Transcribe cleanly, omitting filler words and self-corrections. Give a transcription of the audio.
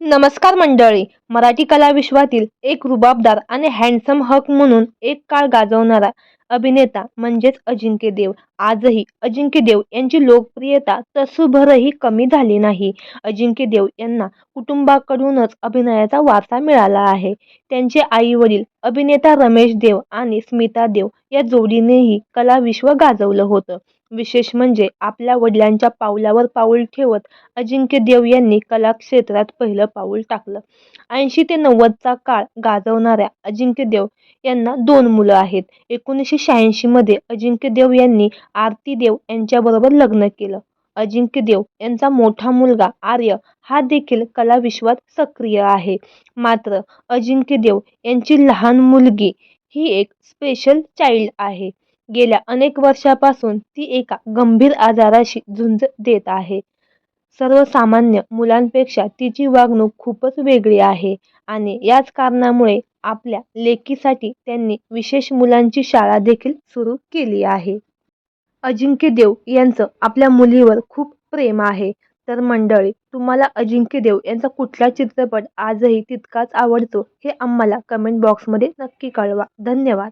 नमस्कार मंडळी. मराठी कला विश्वातील एक रुबाबदार आणि हँडसम हक म्हणून एक काळ गाजवणारा अभिनेता म्हणजेच अजिंक्य देव. आजही अजिंक्य देव यांची लोकप्रियता तसूभरही कमी झाली नाही. अजिंक्य देव यांना कुटुंबाकडूनच अभिनयाचा वारसा मिळाला आहे. त्यांचे आई-वडील अभिनेता रमेश देव आणि स्मिता देव या जोडीनेही कलाविश्व गाजवलं होतं. विशेष म्हणजे आपल्या वडिलांच्या पावलावर पाऊल ठेवत अजिंक्य देव यांनी कला क्षेत्रात पहिलं पाऊल टाकलं. 80 ते 90चा काळ गाजवणाऱ्या अजिंक्य देव यांना 2 मुलं आहेत. 1986 मध्ये अजिंक्य देव यांनी आरती देव यांच्याबरोबर लग्न केलं. अजिंक्य देव यांचा मोठा मुलगा आर्य हा देखील कलाविश्वात सक्रिय आहे. मात्र अजिंक्य देव यांची लहान मुलगी ही एक स्पेशल चाइल्ड आहे. गेल्या अनेक वर्षापासून ती एका गंभीर आजाराशी झुंज देत आहे. सर्वसामान्य मुलांपेक्षा तिची वागणूक खूपच वेगळी आहे आणि याच कारणामुळे आपल्या लेकीसाठी त्यांनी विशेष मुलांची शाळा देखील सुरू केली आहे. अजिंक्य देव यांचं आपल्या मुलीवर खूप प्रेम आहे. तर मंडळी, तुम्हाला अजिंक्य देव यांचा कुठला चित्रपट आजही तितकाच आवडतो हे आम्हाला कमेंट बॉक्समध्ये नक्की कळवा. धन्यवाद.